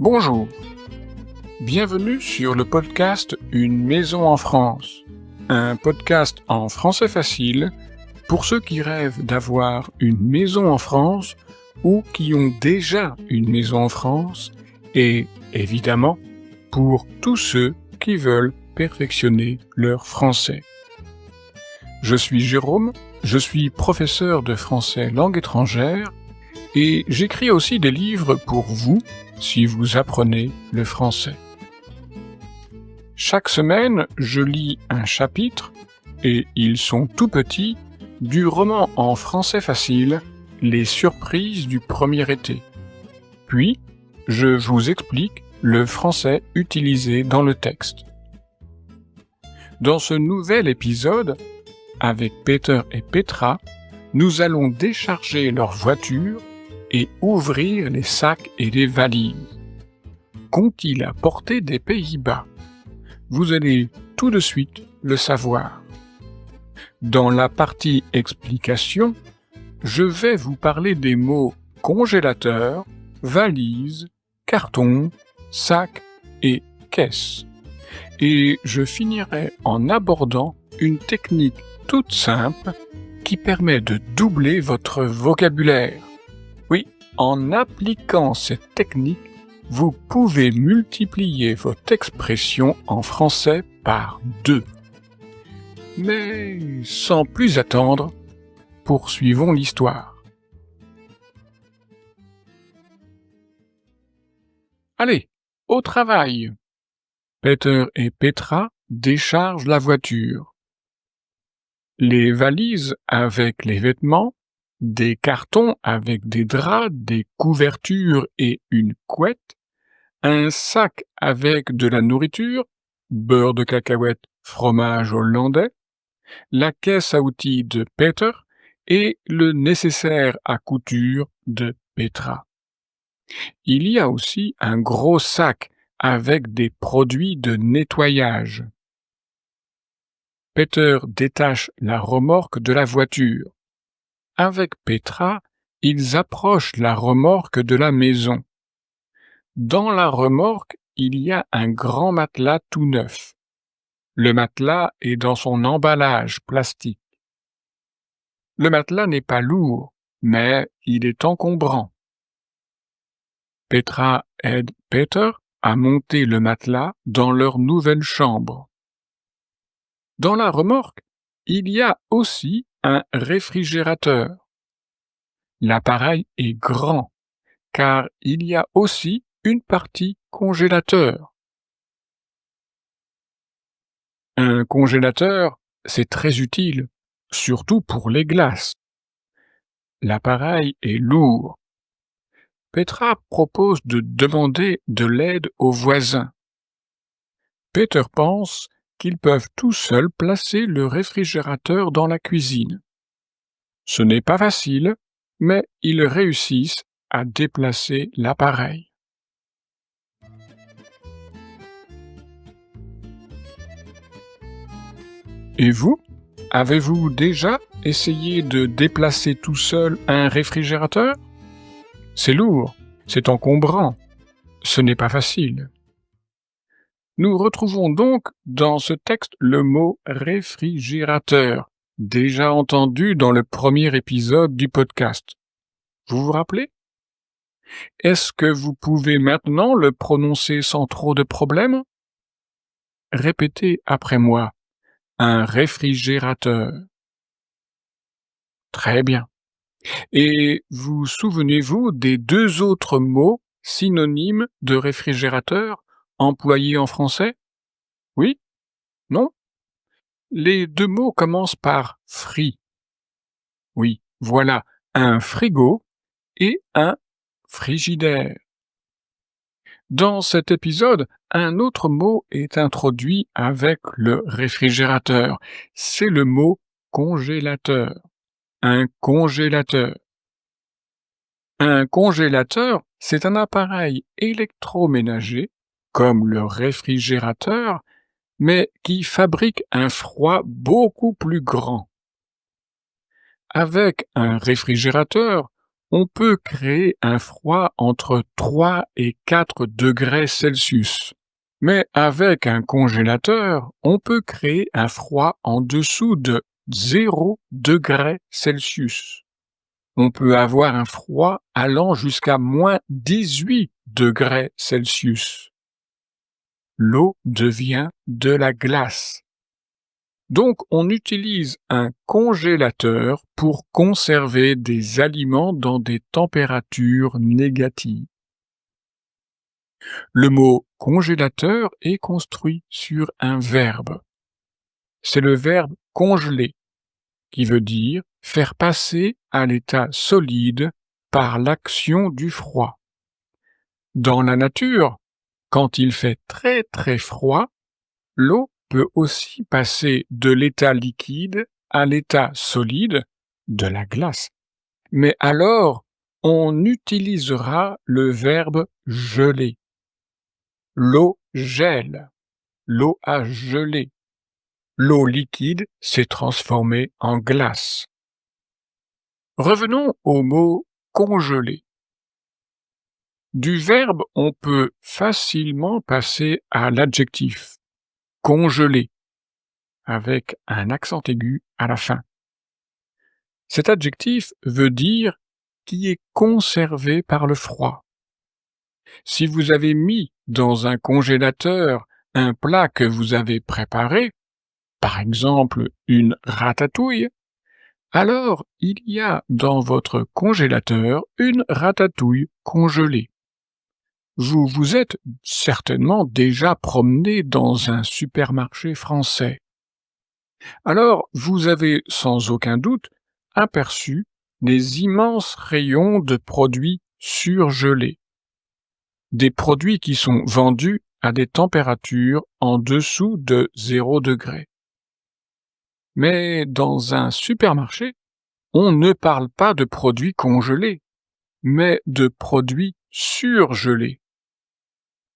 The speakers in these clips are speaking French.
Bonjour, bienvenue sur le podcast Une maison en France, un podcast en français facile pour ceux qui rêvent d'avoir une maison en France ou qui ont déjà une maison en France et, évidemment, pour tous ceux qui veulent perfectionner leur français. Je suis Jérôme, je suis professeur de français langue étrangère et j'écris aussi des livres pour vous si vous apprenez le français. Chaque semaine, je lis un chapitre, et ils sont tout petits, du roman en français facile « Les surprises du premier été ». Puis, je vous explique le français utilisé dans le texte. Dans ce nouvel épisode, avec Peter et Petra, nous allons décharger leur voiture et ouvrir les sacs et les valises. Qu'ont-ils apporté des Pays-Bas? Vous allez tout de suite le savoir. Dans la partie explication, je vais vous parler des mots congélateur, valise, carton, sac et caisse. Et je finirai en abordant une technique toute simple qui permet de doubler votre vocabulaire. Oui, en appliquant cette technique, vous pouvez multiplier votre expression en français par 2. Mais sans plus attendre, poursuivons l'histoire. Allez, au travail! Peter et Petra déchargent la voiture. Les valises avec les vêtements, des cartons avec des draps, des couvertures et une couette, un sac avec de la nourriture, beurre de cacahuète, fromage hollandais, la caisse à outils de Peter et le nécessaire à couture de Petra. Il y a aussi un gros sac avec des produits de nettoyage. Peter détache la remorque de la voiture. Avec Petra, ils approchent la remorque de la maison. Dans la remorque, il y a un grand matelas tout neuf. Le matelas est dans son emballage plastique. Le matelas n'est pas lourd, mais il est encombrant. Petra aide Peter à monter le matelas dans leur nouvelle chambre. Dans la remorque, il y a aussi un réfrigérateur. L'appareil est grand, car il y a aussi une partie congélateur. Un congélateur, c'est très utile, surtout pour les glaces. L'appareil est lourd. Petra propose de demander de l'aide aux voisins. Peter pense qu'ils peuvent tout seuls placer le réfrigérateur dans la cuisine. Ce n'est pas facile, mais ils réussissent à déplacer l'appareil. Et vous, avez-vous déjà essayé de déplacer tout seul un réfrigérateur? C'est lourd, c'est encombrant, ce n'est pas facile. Nous retrouvons donc dans ce texte le mot réfrigérateur, déjà entendu dans le premier épisode du podcast. Vous vous rappelez? Est-ce que vous pouvez maintenant le prononcer sans trop de problème? Répétez après moi. Un réfrigérateur. Très bien. Et vous souvenez-vous des 2 autres mots synonymes de réfrigérateur employés en français? Oui? Non? Les 2 mots commencent par free. Oui, voilà, un frigo et un frigidaire. Dans cet épisode, un autre mot est introduit avec le réfrigérateur. C'est le mot congélateur. Un congélateur. Un congélateur, c'est un appareil électroménager, comme le réfrigérateur, mais qui fabrique un froid beaucoup plus grand. Avec un réfrigérateur, on peut créer un froid entre 3 et 4 degrés Celsius. Mais avec un congélateur, on peut créer un froid en dessous de 0 degrés Celsius. On peut avoir un froid allant jusqu'à moins 18 degrés Celsius. L'eau devient de la glace. Donc, on utilise un congélateur pour conserver des aliments dans des températures négatives. Le mot congélateur est construit sur un verbe. C'est le verbe congeler, qui veut dire faire passer à l'état solide par l'action du froid. Dans la nature, quand il fait très très froid, l'eau peut aussi passer de l'état liquide à l'état solide, de la glace. Mais alors, on utilisera le verbe geler. L'eau gèle. L'eau a gelé. L'eau liquide s'est transformée en glace. Revenons au mot congeler. Du verbe, on peut facilement passer à l'adjectif congeler, avec un accent aigu à la fin. Cet adjectif veut dire qui est conservé par le froid. Si vous avez mis dans un congélateur un plat que vous avez préparé, par exemple une ratatouille, alors il y a dans votre congélateur une ratatouille congelée. Vous vous êtes certainement déjà promené dans un supermarché français. Alors vous avez sans aucun doute aperçu les immenses rayons de produits surgelés. Des produits qui sont vendus à des températures en dessous de 0 degré. Mais dans un supermarché, on ne parle pas de produits congelés, mais de produits surgelés.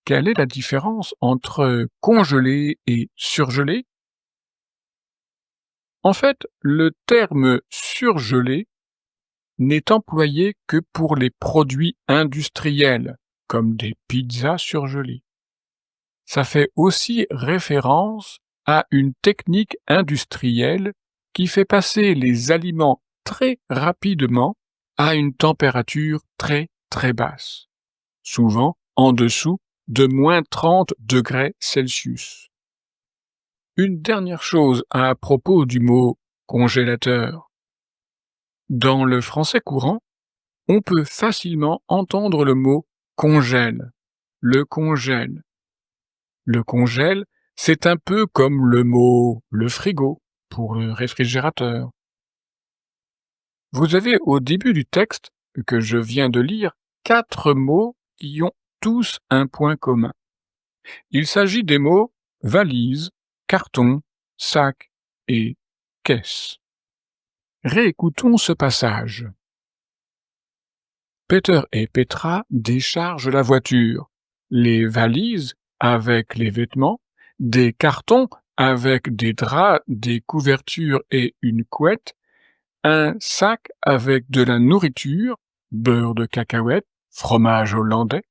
Quelle est la différence entre congelé et surgelé? En fait, le terme surgelé n'est employé que pour les produits industriels, comme des pizzas surgelées. Ça fait aussi référence à une technique industrielle qui fait passer les aliments très rapidement à une température très très basse, souvent en dessous de moins 30 degrés Celsius. Une dernière chose à propos du mot congélateur. Dans le français courant, on peut facilement entendre le mot congèle. Le congèle. Le congèle, c'est un peu comme le mot le frigo pour le réfrigérateur. Vous avez au début du texte que je viens de lire 4 mots qui ont tous un point commun. Il s'agit des mots valise, carton, sac et caisse. Réécoutons ce passage. Peter et Petra déchargent la voiture, les valises avec les vêtements, des cartons avec des draps, des couvertures et une couette, un sac avec de la nourriture, beurre de cacahuète, fromage hollandais,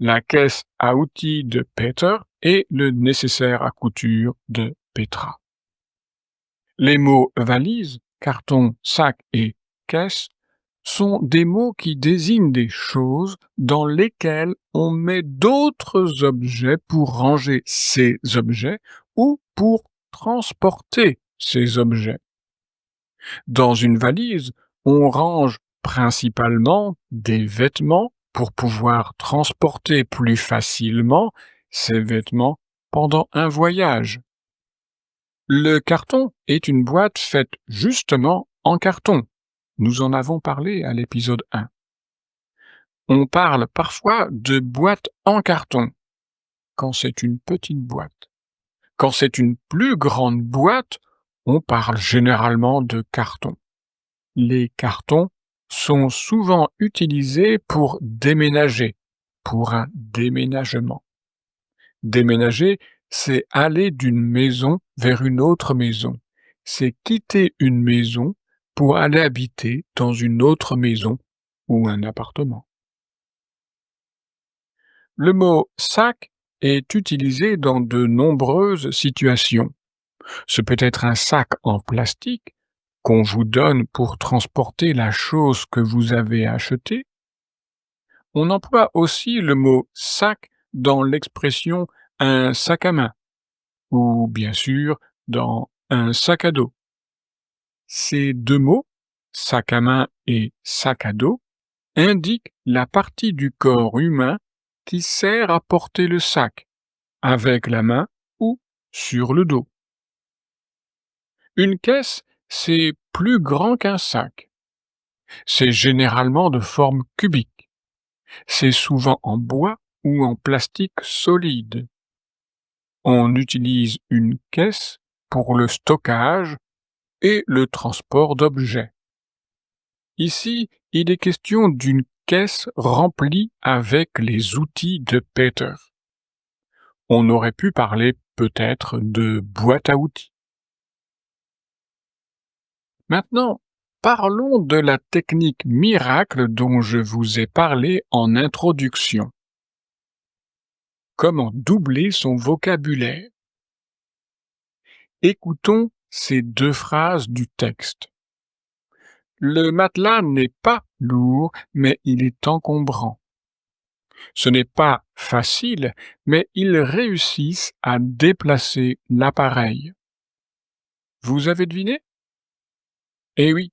la caisse à outils de Peter et le nécessaire à couture de Petra. Les mots valise, carton, sac et caisse sont des mots qui désignent des choses dans lesquelles on met d'autres objets pour ranger ces objets ou pour transporter ces objets. Dans une valise, on range principalement des vêtements pour pouvoir transporter plus facilement ces vêtements pendant un voyage. Le carton est une boîte faite justement en carton. Nous en avons parlé à l'épisode 1. On parle parfois de boîte en carton, quand c'est une petite boîte. Quand c'est une plus grande boîte, on parle généralement de carton. Les cartons sont souvent utilisés pour déménager, pour un déménagement. Déménager, c'est aller d'une maison vers une autre maison. C'est quitter une maison pour aller habiter dans une autre maison ou un appartement. Le mot sac est utilisé dans de nombreuses situations. Ce peut être un sac en plastique qu'on vous donne pour transporter la chose que vous avez achetée. On emploie aussi le mot sac dans l'expression un sac à main ou bien sûr dans un sac à dos. Ces deux mots, sac à main et sac à dos, indiquent la partie du corps humain qui sert à porter le sac avec la main ou sur le dos. Une caisse, c'est plus grand qu'un sac. C'est généralement de forme cubique. C'est souvent en bois ou en plastique solide. On utilise une caisse pour le stockage et le transport d'objets. Ici, il est question d'une caisse remplie avec les outils de Peter. On aurait pu parler peut-être de boîte à outils. Maintenant, parlons de la technique miracle dont je vous ai parlé en introduction. Comment doubler son vocabulaire? Écoutons ces deux phrases du texte. Le matelas n'est pas lourd, mais il est encombrant. Ce n'est pas facile, mais ils réussissent à déplacer l'appareil. Vous avez deviné? Eh oui,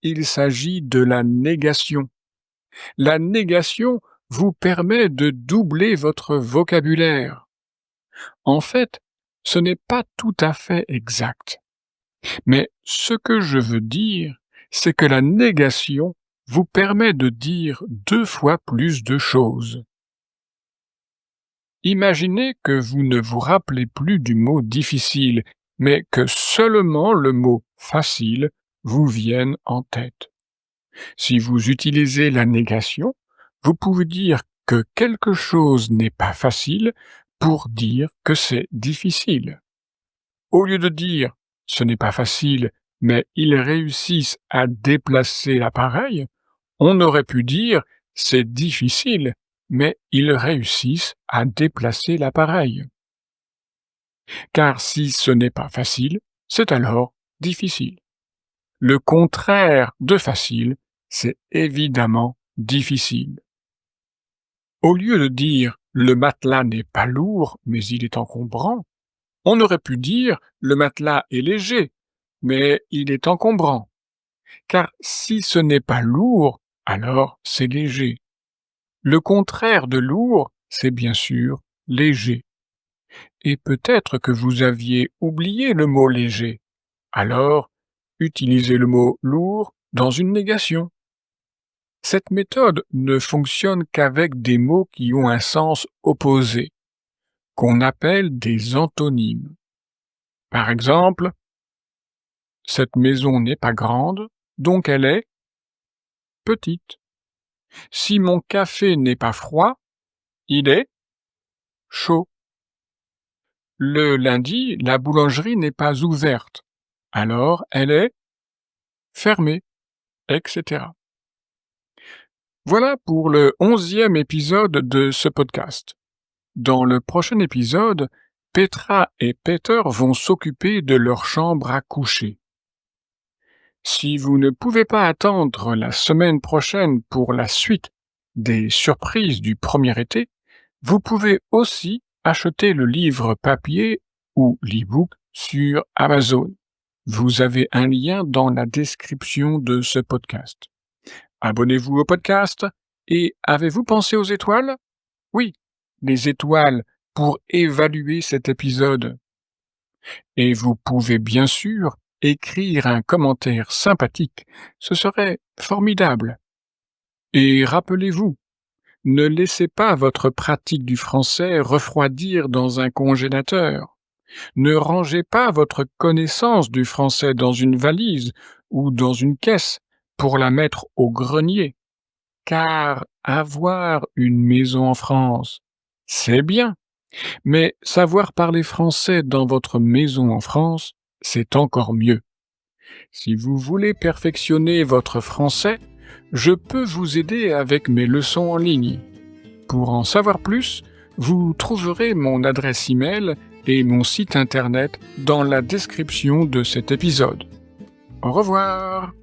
il s'agit de la négation. La négation vous permet de doubler votre vocabulaire. En fait, ce n'est pas tout à fait exact. Mais ce que je veux dire, c'est que la négation vous permet de dire 2 fois plus de choses. Imaginez que vous ne vous rappelez plus du mot difficile, mais que seulement le mot facile vous vienne en tête. Si vous utilisez la négation, vous pouvez dire que quelque chose n'est pas facile pour dire que c'est difficile. Au lieu de dire ce n'est pas facile, mais ils réussissent à déplacer l'appareil, on aurait pu dire c'est difficile, mais ils réussissent à déplacer l'appareil. Car si ce n'est pas facile, c'est alors difficile. Le contraire de facile, c'est évidemment difficile. Au lieu de dire le matelas n'est pas lourd, mais il est encombrant, on aurait pu dire le matelas est léger, mais il est encombrant. Car si ce n'est pas lourd, alors c'est léger. Le contraire de lourd, c'est bien sûr léger. Et peut-être que vous aviez oublié le mot léger. Alors, utilisez le mot lourd dans une négation. Cette méthode ne fonctionne qu'avec des mots qui ont un sens opposé, qu'on appelle des antonymes. Par exemple, cette maison n'est pas grande, donc elle est petite. Si mon café n'est pas froid, il est chaud. Le lundi, la boulangerie n'est pas ouverte, alors elle est fermée, etc. Voilà pour le 11e épisode de ce podcast. Dans le prochain épisode, Petra et Peter vont s'occuper de leur chambre à coucher. Si vous ne pouvez pas attendre la semaine prochaine pour la suite des surprises du premier été, vous pouvez aussi acheter le livre papier ou l'e-book sur Amazon. Vous avez un lien dans la description de ce podcast. Abonnez-vous au podcast et avez-vous pensé aux étoiles? Oui, les étoiles pour évaluer cet épisode. Et vous pouvez bien sûr écrire un commentaire sympathique, ce serait formidable. Et rappelez-vous, ne laissez pas votre pratique du français refroidir dans un congélateur. Ne rangez pas votre connaissance du français dans une valise ou dans une caisse pour la mettre au grenier. Car avoir une maison en France, c'est bien. Mais savoir parler français dans votre maison en France, c'est encore mieux. Si vous voulez perfectionner votre français, je peux vous aider avec mes leçons en ligne. Pour en savoir plus, vous trouverez mon adresse e-mail et mon site internet dans la description de cet épisode. Au revoir!